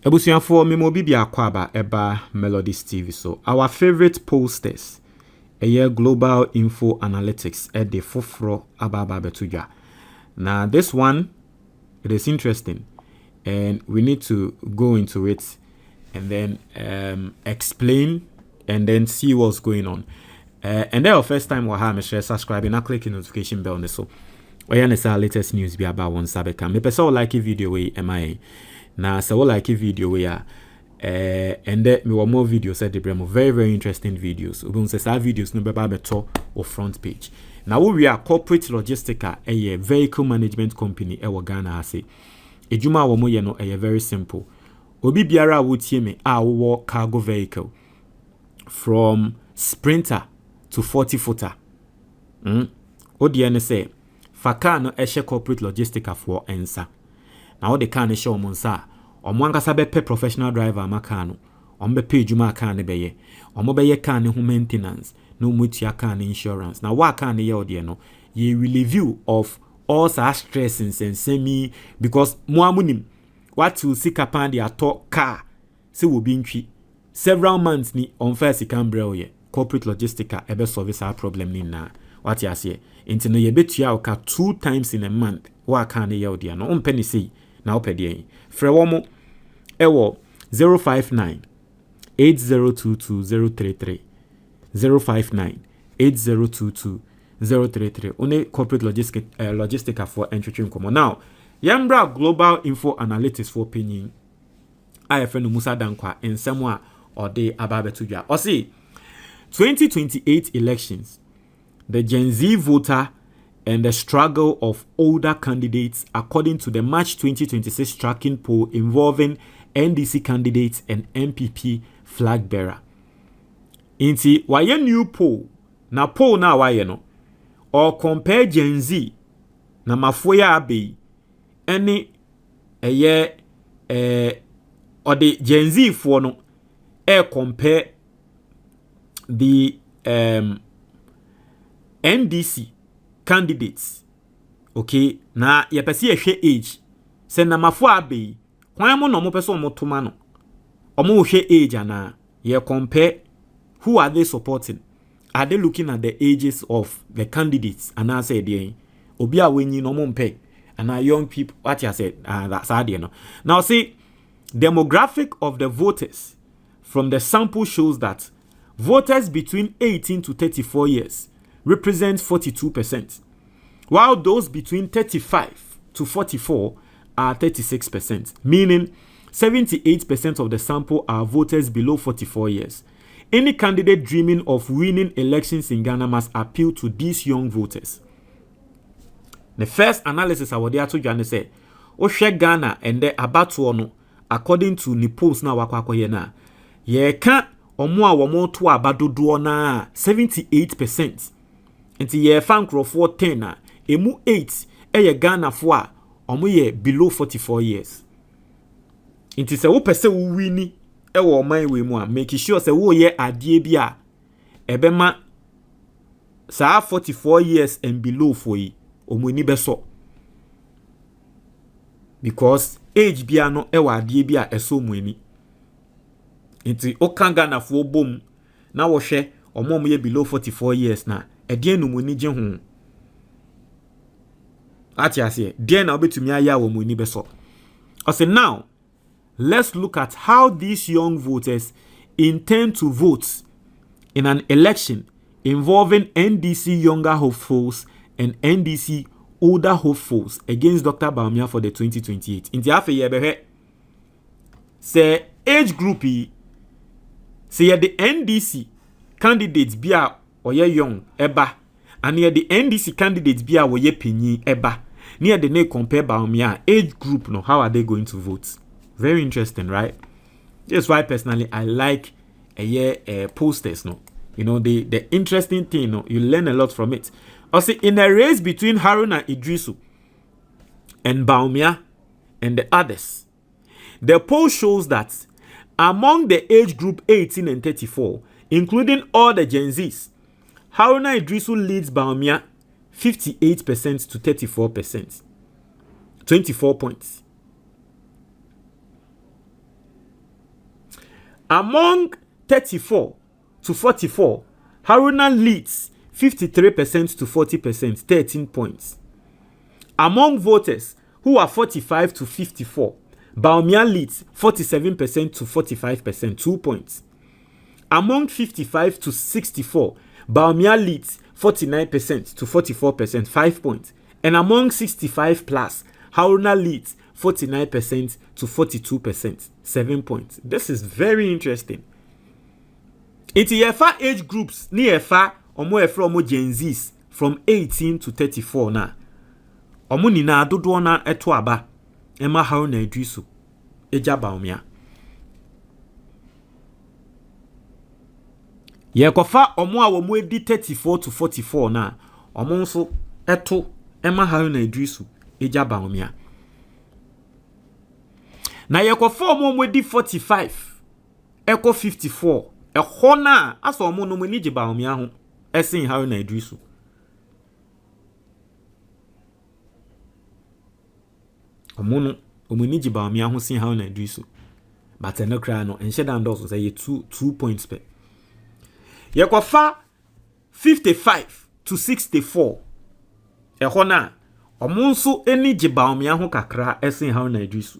Ebusuafo me mo bibia akwaba eba Melodies TV. So our favorite posters global info analytics at the fofro ababa betuja. Now this one, it is interesting and we need to go into it and then explain and then see what's going on. And then our first time we have share subscribe and click the notification bell on this. So we are latest news be about one sabeka. Me person like a video way MIA. Now so like a video where and then me want more videos at the bremo. Very interesting videos. We say our videos no be top or front page. Now we are corporate logistica a vehicle management company Ghana ase. Ejuma wo mo ye no very simple. Obi biara wo tie me wo cargo vehicle from sprinter to 40-footer. Odi ene say fa car no corporate logistica for ensa. Now the car ne show monsa. Omwankasa be professional driver maka no. Ombe pay juma car ne beye. Omo beye car ne ho maintenance. No mutia car ne insurance. Now wa car ne ye odi no. Ye review of all such stress and semi because mo amunim what you see kapan the ato car se wo bi ntwi several months ni on first can brel ye corporate logistica ebe service our problem ni na what you say into no ye betua ka 2 times in a month wa car ne ye odi no on penny say na opede frɛ wo mo ewo 059 8022 039 8022 033 only corporate logistica for entry komo. Now yambra global info analytics for opinion IFN Musa Dankwa in somewhere or day ababetuja or see 2028 elections, the Gen Z voter and the struggle of older candidates according to the March 2026 tracking poll involving NDC candidates and MPP flag bearer. Inti why new poll na poll na why no or compare Gen Z na mafoya abe any or the Gen Z for no compare the NDC candidates. Okay, na ye pesi ehwe age se na mafo abe kwan mo no mo pese omo toma no omo hwe age ana ye compare who are they supporting. Are they looking at the ages of the candidates? And I said, Obi a wenyi no mpe. And young people, what you said, that's idea no. Now see, demographic of the voters from the sample shows that voters between 18 to 34 years represent 42%, while those between 35 to 44 are 36%, meaning 78% of the sample are voters below 44 years. Any candidate dreaming of winning elections in Ghana must appeal to these young voters. The first analysis I would there to Ghana say, Oshe Ghana and the abatuono according to Nipos na wakwakoye na ye kan omo a womo to abadodo na 78%. Nti ye fan crofo 10 na emu 8 ye Ghana fo a omo ye below 44 years. Nti se wo pese wo wini ewo man we mu a make sure say wo ye adie bi a ebema sa 44 years and below for yi omuni beso because age bia no ewo adie bi a eso muani nti okanga na fo bom na wo hwe omom ye below 44 years na edie no muni je ho ati ase die na obetumi aya wo muni beso ose now. Let's look at how these young voters intend to vote in an election involving NDC younger hopefuls and NDC older hopefuls against Dr. Bawumia for the 2028. In the half a year, say age group, say the NDC candidates be a or ye young eba, and near the NDC candidates be a or ye pinyi eba. Near the name compare Bawumia age group. No, how are they going to vote? Very interesting, right? That's why personally I like posters. No, you know the interesting thing. No, you learn a lot from it. Also, in a race between Haruna Idrisu and Bawumia and the others, the poll shows that among the age group 18 and 34, including all the Gen Zs, Haruna Idrisu leads Bawumia 58% to 34%, 24 points. Among 34 to 44, Haruna leads 53% to 40%, 13 points. Among voters who are 45 to 54, Bawumia leads 47% to 45%, 2 points. Among 55 to 64, Bawumia leads 49% to 44%, 5 points. And among 65 plus, Haruna leads 49% to 42%, 7 points. This is very interesting. It's yefa age groups, ni yefa omo Gen Zs from 18 to 34 na. Omo nina dodo na eto aba. Ema Haruna Idrisu. Eja Bawumia. Yekofa omo a womo edi 34 to 44 na. Omo nso eto Ema Haruna Idrisu. Eja Bawumia. Na yekofa omo edi 45. Eko 54. Ehona aso omo no mani Bawumia ho. Esin Haruna Idrisu. Omo mani Bawumia ho sin Haruna Idrisu. But no cry no enche dan do so say 2 points per. Yekofa 55 to 64. Ehona omo nso eni Bawumia ho kakra esin Haruna Idrisu.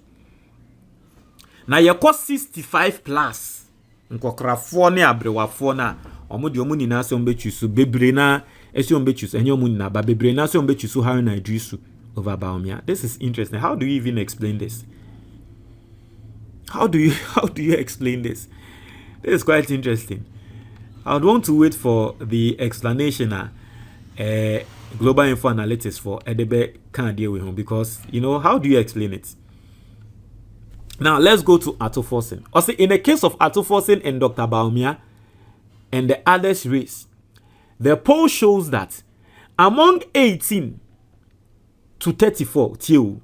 Na yeko 65 plus. Nkokrafo ne abrewafo na omo de omo nina se ombetwisu bebre na esi ombetwisu enye omo nina ba bebre na se ombetwisu Haruna Idrisu over Bawumia. This is interesting. How do you even explain this? How do you explain this? This is quite interesting. I would want to wait for the explanation Global Info Analytics for Edebe can't deal with him, because how do you explain it? Now let's go to Atoforsen. Also, in the case of Atoforsen and Dr. Bawumia and the others race, the poll shows that among 18 to 34,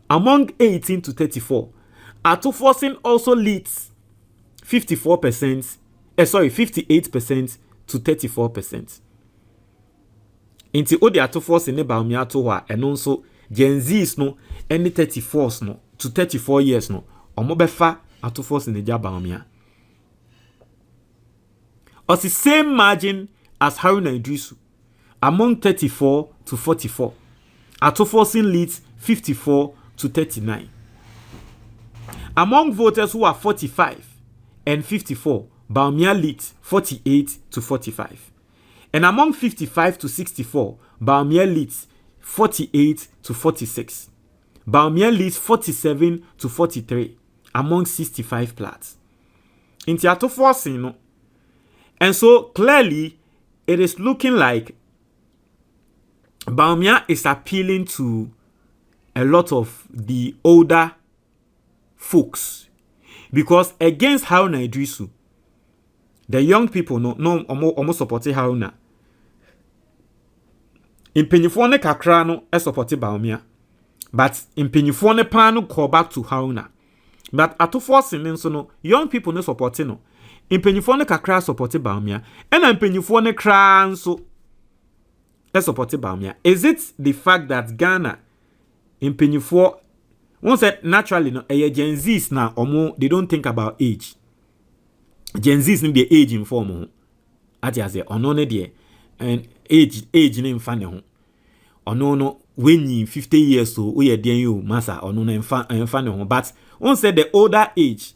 among 18 to 34, Atoforsen also leads 58% to 34%. Inti odi Atoforsen ne Bawumia to wa eno nso Gen Zs no any 34s no to 34 years no omo befa Atoforsen ne Bawumia. Os the same margin as Haruna Idrisu among 34 to 44. Atoforsen leads 54 to 39. Among voters who are 45 and 54, Bawumia leads 48 to 45. And among 55 to 64, Bawumia leads 48 to 46. Bawumia leads 47 to 43 among 65 plus. Inti Atoforsen no. And so clearly it is looking like Bawumia is appealing to a lot of the older folks, because against Haruna Idrisu, the young people almost supporting Haruna. Impenyifo ne kakra no supporting Bawumia, but impenyifo ne pan no call back to Haruna. But Atoforsen nso no young people no supporting no. Impenyifo ne kakra supporting Bawumia, and impenyifo ne kra nso supporting Bawumia. Is it the fact that Ghana impenyifo once said naturally no Gen Zs na omo they don't think about age. Gen Zs need the age inform ati ase ono ne de and age ne mfa ne ho. Ono no when you 50 years so we den you massa ono ne mfa ne ho. But once said the older age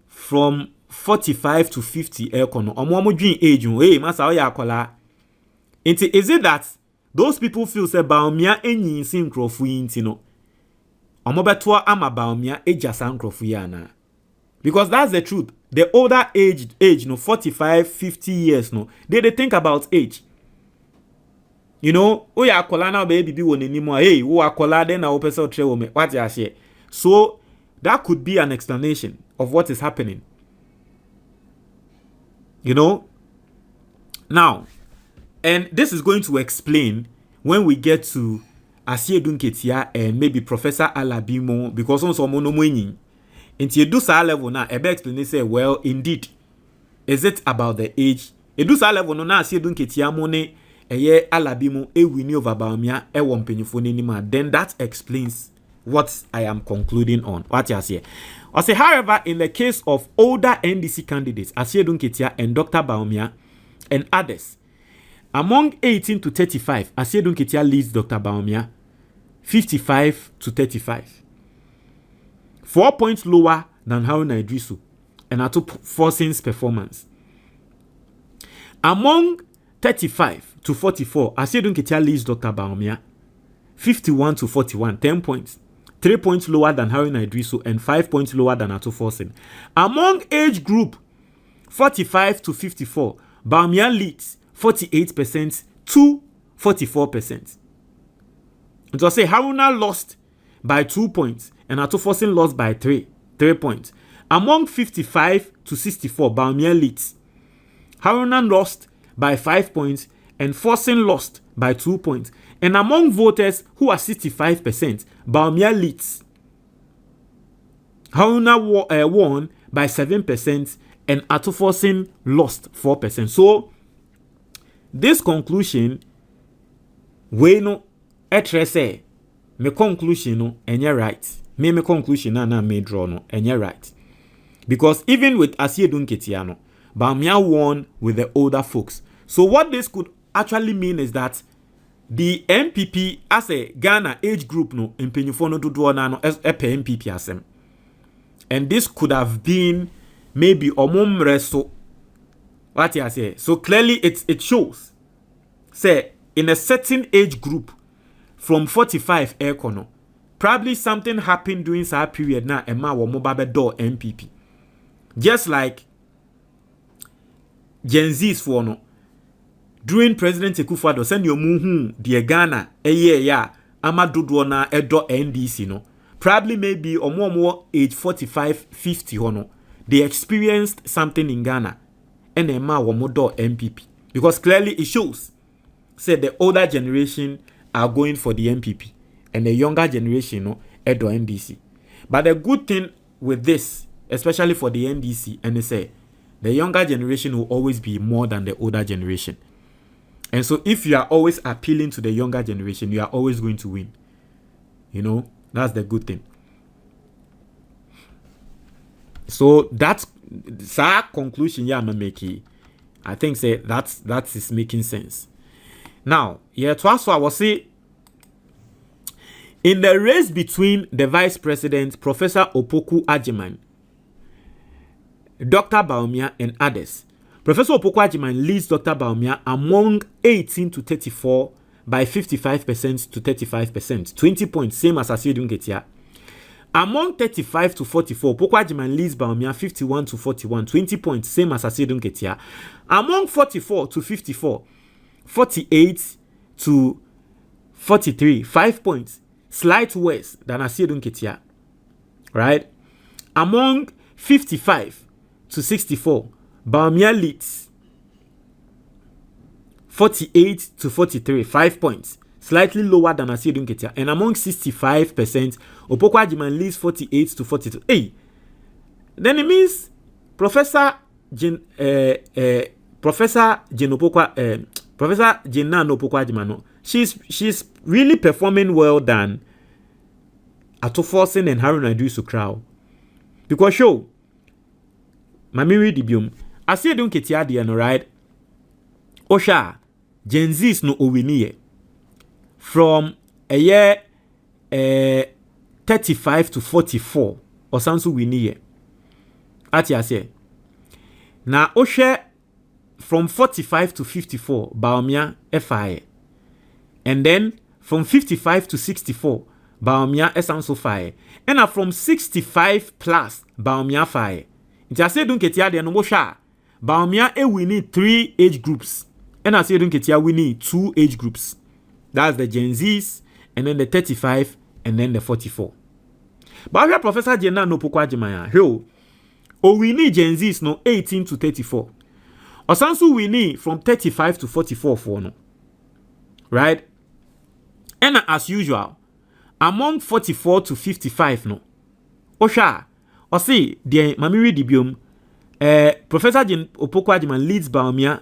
from 45 to 50 ekono omo dwin age hey massa o ya akola. Is it that those people feel say Bawumia enyin sin nkrofo yinti no omobeto ama Bawumia ejasa nkrofo ya na? Because that's the truth. The older age no 45 50 years no they think about age. O ya akola na baby bi won animo hey wo akola den na wo pese o tre wo me what ya share. So that could be an explanation of what is happening. Now, and this is going to explain when we get to Asiedun Ketia and maybe Professor Alabimo, because on some no money. And you do sa level now, ebe explain say, well, indeed, is it about the age? You do sa level no na Asiedun Ketia money eye Alabimo e wini over Bawumia e won penifo ni ma. Then that explains what I am concluding on. What you say? I say, however, in the case of older NDC candidates, Asiedun Ketia and Dr. Bawumia and others, among 18 to 35, Asiedun Ketia leads Dr. Bawumia 55 to 35. 4 points lower than Haruna Idrisu and Ato Forsen's performance. Among 35 to 44, Asiedun Ketia leads Dr. Bawumia 51 to 41, 10 points. 3 points lower than Haruna Idrisu and 5 points lower than Ato Forsen. Among age group 45 to 54, Bawumia leads 48% to 44%. It was say Haruna lost by 2 points and Ato Forsen lost by 3 points. Among 55 to 64, Bawumia leads. Haruna lost by 5 points and Forsen lost by 2 points. And among voters who are 65%, Bawumia leads. Haruna won by 7% and Ato Forsen lost 4%. So, this conclusion, we no say, me conclusion no, enye right. Me conclusion na me draw no, enye right. Because even with Asiedun Ketia no, Bawumia won with the older folks. So what this could actually mean is that the MPP as a Ghana age group no impenyufo no dodo na no epe MPP asem. And this could have been maybe omomreso. What you say? So clearly it shows say in a certain age group from 45 ekono probably something happened during that period na ema wo mobabe do MPP. Just like Gen Z's for no during President Akufo-Addo send your muhu the Ghana ya amadodo na edo NDC no probably maybe omo age 45 50 hono they experienced something in Ghana and ema wo modo MPP because clearly it shows said the older generation are going for the MPP and the younger generation no edo NDC. But the good thing with this, especially for the NDC, and they say the younger generation will always be more than the older generation. And so if you are always appealing to the younger generation, you are always going to win. You know, that's the good thing. So that's conclusion yeah I'm making. I think say that is making sense. Now, yeah, to also I will say in the race between the Vice President, Professor Opoku Agyemang, Dr. Bawumia, and others, Professor Opoku Agyemang leads Dr. Bawumia among 18 to 34 by 55% to 35%, 20 points, same as Asiedun Ketia. Among 35 to 44, Opoku Agyemang leads Bawumia 51 to 41, 20 points, same as Asiedun Ketia. Among 44 to 54, 48 to 43, 5 points, slight worse than Asiedun Ketia, right? Among 55 to 64, Bawumia leads 48 to 43, 5 points, slightly lower than Asiedun Ketia. And among 65%, Opoku Agyemang leads 48 to 42. Hey, then it means Professor Naana Opoku Agyemang, she's really performing well than Ato Forsen and Haruna Idrisu crowd. Because show, Mamiri Dibium, Asiedun Ketia the no right. Osha, Gen Z's no owiniye. From a year 35 to 44, or Sansu winiye. Ati ase. Na Osha from 45 to 54, Bawumia FI. And then from 55 to 64, Bawumia Esanso Faye. And from 65 plus, Bawumia Faye. It's Asiedun Ketia de no mosha. Bawumia we need 3 age groups. And Asiedun Ketia we need 2 age groups. That's the Gen Z's, and then the 35, and then the 44. But here Professor Naana Opoku Agyemang, we need Gen Z's no 18 to 34. Osansu we need from 35 to 44 for no. Right? And as usual, among 44 to 55 no. Osha, or see the Mamiri Dibium, Professor Opoku Agyemang leads Bawumia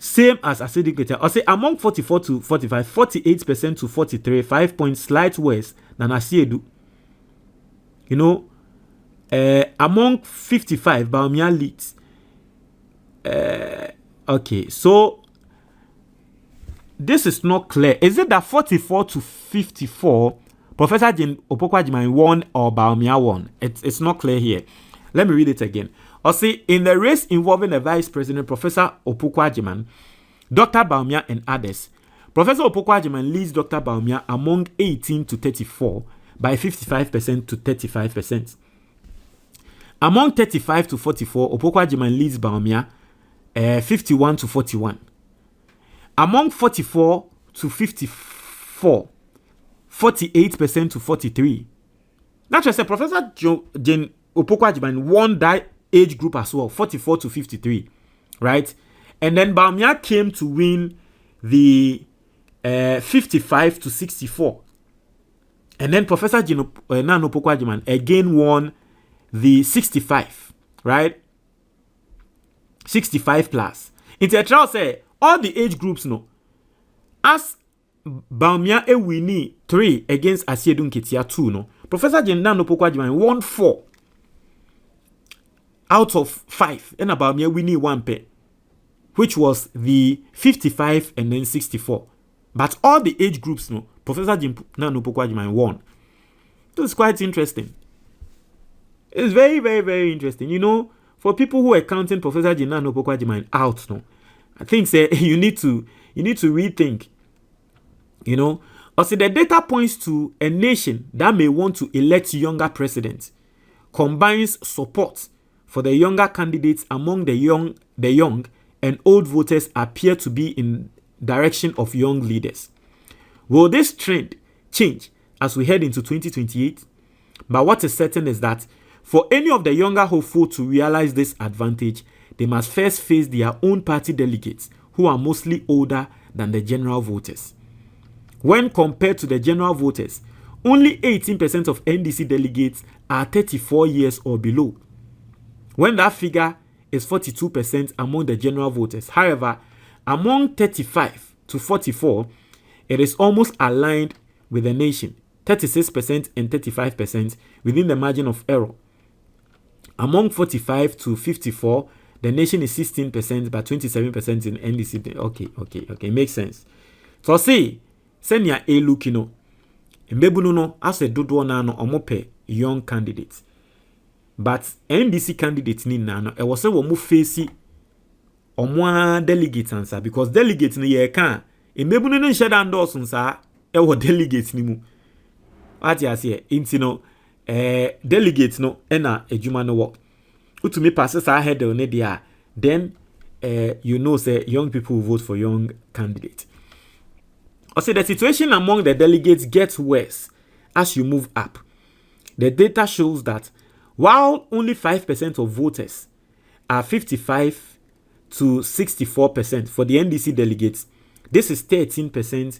same as Asiedun Ketia. Or say among 44 to 45, 48% to 43, 5 points slight worse Nana Siedu. You know, among 55, Bawumia leads. Okay, so this is not clear. Is it that 44 to 54, Professor Opoku Agyemang won or Bawumia won? It's not clear here. Let me read it again. Or see, in the race involving the Vice President, Professor Opoku Agyemang, Dr. Bawumia, and others, Professor Opoku Agyemang leads Dr. Bawumia among 18 to 34 by 55% to 35%. Among 35 to 44, Opoku Agyemang leads Bawumia 51 to 41. Among 44 to 54, 48% to 43. Naturally, say Professor Opoku Agyemang won that age group as well, 44 to 53, right? And then Bawumia came to win the 55 to 64. And then Professor Naana Opoku Agyemang again won the 65, right? 65 plus. It's a trial say all the age groups no. As Bawumia winning 3 against Asiedu Nketia 2 no. Professor Naana Opoku Agyemang won 4 out of 5. And Bawumia winning 1 pair, which was the 55 and then 64. But all the age groups no. Professor Naana Opoku Agyemang won. This is quite interesting. It's very, very, very interesting. You know, for people who are counting Professor Naana Opoku Agyemang out, no, I think say you need to rethink. You know, also the data points to a nation that may want to elect younger presidents, combines support for the younger candidates among the young and old voters appear to be in direction of young leaders. Will this trend change as we head into 2028? But what is certain is that for any of the younger hopeful to realize this advantage, they must first face their own party delegates who are mostly older than the general voters. When compared to the general voters, only 18% of NDC delegates are 34 years or below, when that figure is 42% among the general voters. However, among 35 to 44, it is almost aligned with the nation, 36% and 35% within the margin of error. Among 45 to 54, the nation is 16%, but 27% in NDC. Okay, makes sense. So see, senya elukino, mbebuno no as a dodo na no omope young candidates. But NDC candidates ni na e was say wo mu face omwa delegates answer, because delegates ni ye kan mbebuno no nheda ndoso nsa e wo delegates ni mu. What you say intino delegates no ena adwuma no work. Utumi passes ahead on it, then you know say young people will vote for young candidates. Also, the situation among the delegates gets worse as you move up. The data shows that while only 5% of voters are 55 to 64% for the NDC delegates, this is 13%,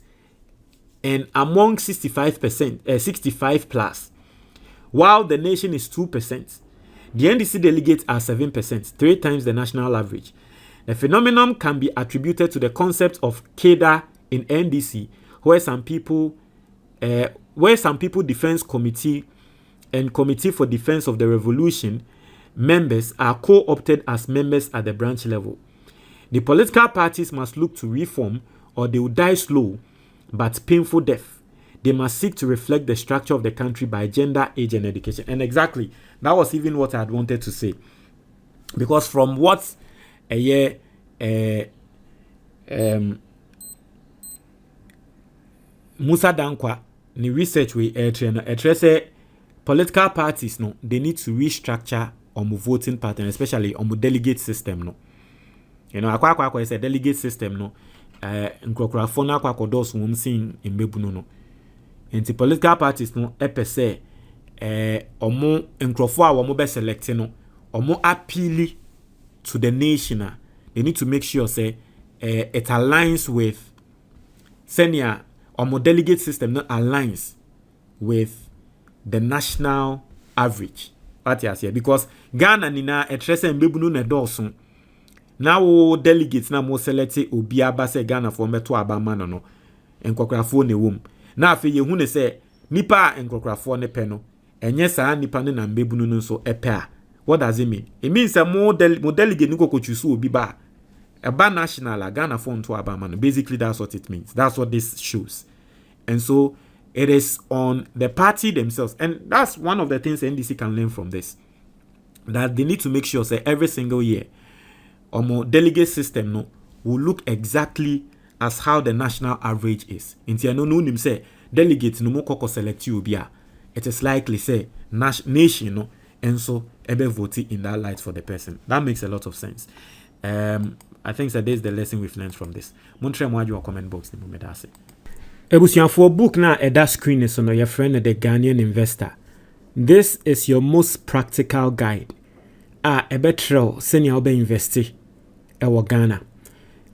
and among 65 plus, while the nation is 2%, the NDC delegates are 7%, 3 times the national average. The phenomenon can be attributed to the concept of cadre in NDC, where some people defense committee and committee for defense of the revolution members are co-opted as members at the branch level. The political parties must look to reform, or they will die slow but painful death. They must seek to reflect the structure of the country by gender, age, and education. And exactly, that was even what I had wanted to say. Because from what Musa Dankwa, the research we say political parties no, they need to restructure on voting pattern, especially on the delegate system no. You know, akwa is a delegate system no. Nkrokrafona kwa kodos won sin embebuno no. Enti political parties no epese omo nkrofo a wo be select no, omo appeal to the nation. They need to make sure say it aligns with senior omo delegate system no aligns with the national average. What you say? Because Ghana nina etrese embebuno na dosun. Now delegates na mo select obi aba se Ghana for meto aba man no. Enkokrafo ne wom. Na afi ye hu ne se nipa enkrokrafo ne pe no enye saa nipa ne na mbebunu no so epe a. What does it mean? It means that more delegate nuko kochusu obi ba eba national Ghana phone to abama. Basically that's what it means. That's what this shows. And so it is on the party themselves, and that's one of the things NDC can learn from this, that they need to make sure say every single year more delegate system no will look exactly as how the national average is. Inti no nim say delegates no mo koko select you bia. It is likely say nation no, and so ebe vote in that light for the person. That makes a lot of sense. I think that is the lesson we've learned from this. Montre mo your comment box ni mo medase. Ebusianfo book na eda screen is on your friend the Ghanaian investor. This is your most practical guide. Ebetrel senior obe investi ewo Ghana.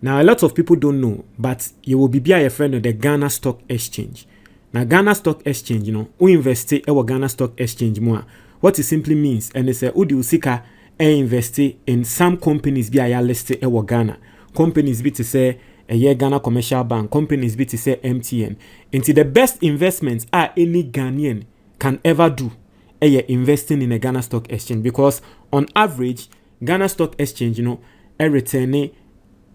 Now a lot of people don't know, but you will be your friend of the Ghana Stock Exchange. Now Ghana Stock Exchange, who investi ewo Ghana Stock Exchange more. What it simply means, and it's a udi usika investi in some companies be a listed ewo Ghana. Companies be to say a year Ghana Commercial Bank, companies be to say MTN. Into the best investments any Ghanaian can ever do. Investing in a Ghana Stock Exchange, because on average Ghana Stock Exchange a return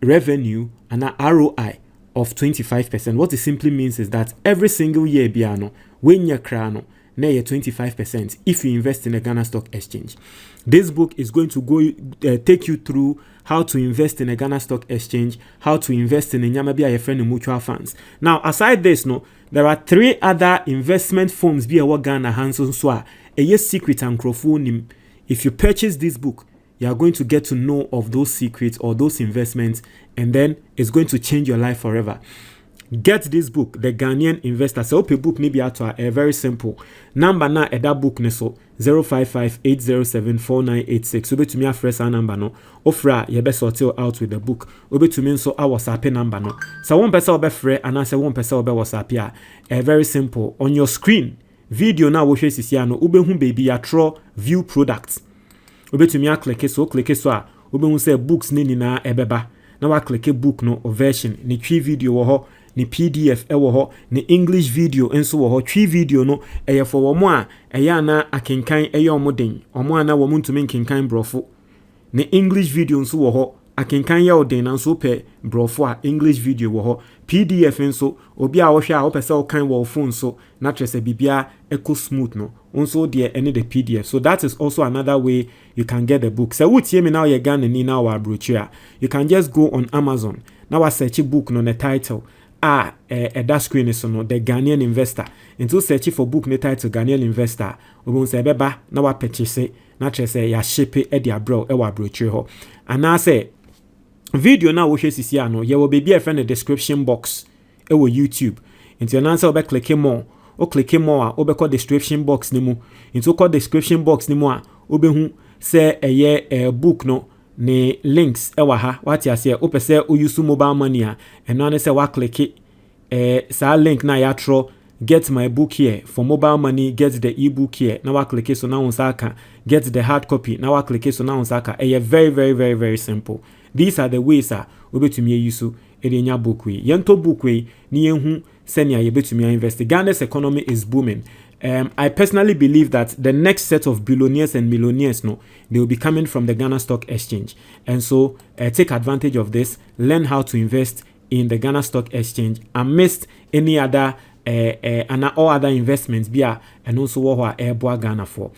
revenue and a ROI of 25%. What it simply means is that every single year biano when you crano na 25% if you invest in a Ghana Stock Exchange. This book is going to go take you through how to invest in a Ghana Stock Exchange, how to invest in a Nyamabia your friend mutual funds. Now aside this there are 3 other investment firms be a Ghana hands on so a secret and crowdfunding. If you purchase this book, you are going to get to know of those secrets or those investments, and then it's going to change your life forever. Get this book, The Ghanaian Investor. So open book maybe at a very simple number na that book ne so 055-807-4986. Obe to me a fresh number no. Ofra ye be sort out with the book. Obe to me so our WhatsApp number no. So one person obe free and I say one person obe WhatsApp ya. Very simple. On your screen, video now watch this here no. Obe hu baby ya draw view products. Obe to me a click so a. Obe hu say books ni na ebeba. Now I click book no or version ni twi video wo ho. Ni PDF ewo ho, ni English video enso wo ho. Twi video no eye for wo mo a eye na akenkan eye omoden. Omo ana wo ntumi nkenkan brofo. Ni English video enso wo ho, akenkan ye oden na nso pe brofo a English video wo ho. PDF enso obi a wo hwe a wo pese wo kan wo phone so na trese bibia eco smooth no. Also there any the PDF. So that is also another way you can get the book. So what me now you Ghana ni now our brochure. You can just go on Amazon. Now I search a book no the title. That screen is no The Ghanaian Investor. Into search for book ne title Ghanaian Investor. We say beba na wa purchase na say ya ship e dia bro e wa brochure ho. And I say video na wo hwe sisi ano ye will be a friend the description box e wo YouTube. Into na say obe click more. O click more obe call description box ni mu. Into call description box ni mu a obe hu say a book no ne links ewa ha wati ase opese o use mobile money a eno ane se wa click sa link na ya tro get my book here for mobile money, get the ebook here na wa click so na unsaka get the hard copy na wa click so na unsaka very very very very simple. These are the ways obetumi use edenya book we yento book we ni yehu senia yebetumi invest. Ghana's economy is booming. I personally believe that the next set of billionaires and millionaires, they will be coming from the Ghana Stock Exchange. And so take advantage of this, learn how to invest in the Ghana Stock Exchange amidst any other and all other investments, and also what Ghana for.